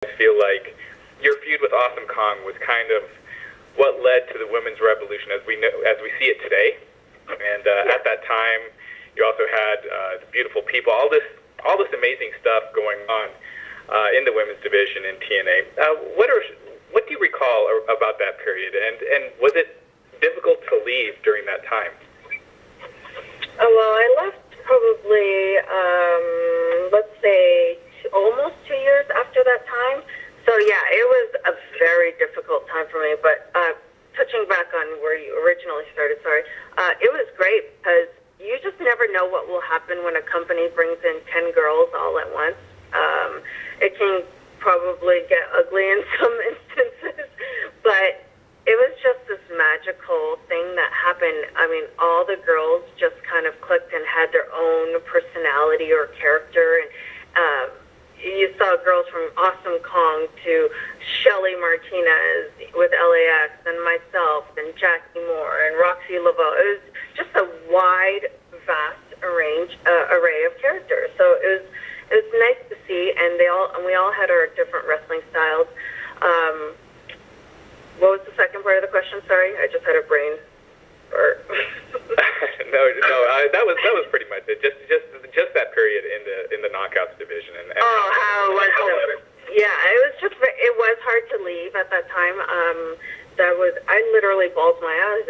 I feel like your feud with Awesome Kong was kind of what led to the women's revolution as we see it today. And at that time, you also had the beautiful people, all this amazing stuff going on in the women's division in TNA. What do you recall about that period? And was it difficult to leave during that time? Well, I left probably, let's say, almost 2 years after that time. So, yeah, it was a very difficult time for me. But touching back on where you originally started, it was great because you just never know what will happen when a company brings in 10 girls all at once. It can probably get ugly in some instances, but it was just this magical thing that happened. I mean, all the girls just kind of clicked and had their own personality or character, and you saw girls from Awesome Kong to Shelly Martinez with LAX, and myself, and Jackie Moore, and Roxy Laveau. It was just a wide, vast array of characters. So it was nice to see, and we all had our different wrestling styles. What was the second part of the question? Sorry, I just had a brain. No, that was pretty much it. Just that period in the knockouts division. And how was it? Yeah, it was hard to leave at that time. I literally bawled my eyes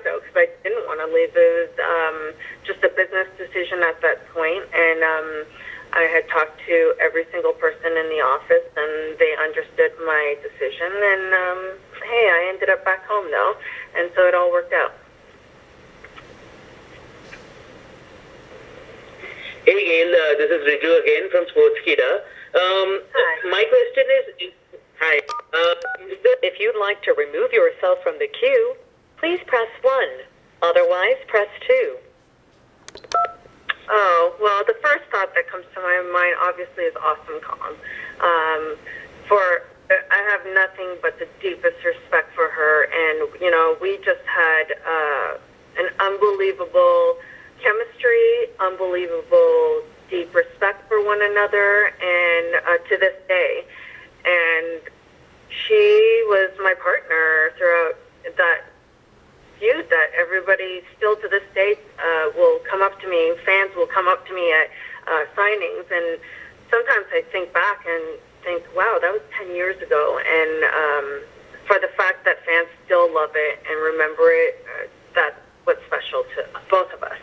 out because I didn't want to leave. It was just a business decision at that point, and I had talked to every single person in the office, and they understood my decision. And hey, I ended up back home though, and so it all worked out. Hey Gail, this is Riju again from Sportskeeda. Hi. My question is, hi. If you'd like to remove yourself from the queue, please press 1. Otherwise, press 2. Oh, well, the first thought that comes to my mind obviously is Awesome Kong. I have nothing but the deepest respect for her, and we just had an unbelievable chemistry, unbelievable deep respect for one another, and to this day. And she was my partner throughout that feud that everybody still to this day will come up to me, fans will come up to me at signings, and sometimes I think back and think, wow, that was 10 years ago, and for the fact that fans still love it and remember it, that's what's special to both of us.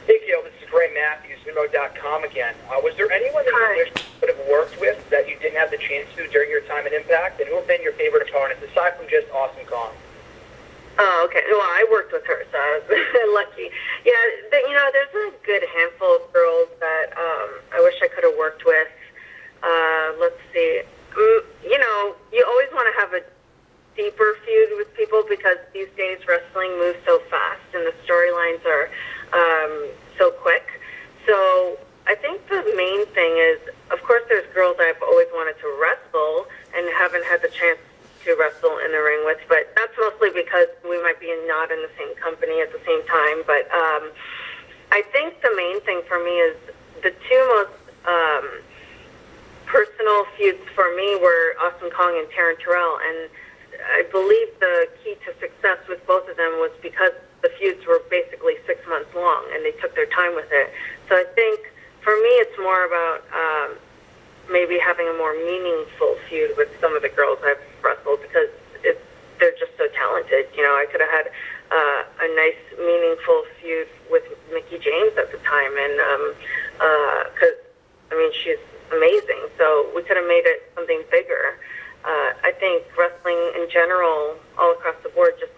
Hey Gail, this is Ray Matthews, Venmo.com again. Was there anyone that you wish you could have worked with that you didn't have the chance to during your time at Impact, and who have been your favorite opponents, aside from just Awesome Kong? Oh, okay. Well, I worked with her, so I was lucky. Yeah, there's a good handful of girls that I wish I could have worked with. Let's see. You always want to have a deeper feud with people because these days wrestling moves so fast and the storylines are so quick. So I think the main thing is, of course, there's girls I've always wanted to wrestle and haven't had the chance to wrestle in the ring with, but that's mostly because we might be not in the same company at the same time. But I think the main thing for me is the two most personal feuds for me were Awesome Kong and Taryn Terrell, and I believe the key to success with both of them was because the feuds were basically 6 months long, and they took their time with it. So I think for me it's more about maybe having a more meaningful feud with some of the girls I've wrestled because they're just so talented. I could have had a nice, meaningful feud with Mickie James at the time, and because she's amazing. So we could have made it something bigger. I think wrestling in general, all across the board, just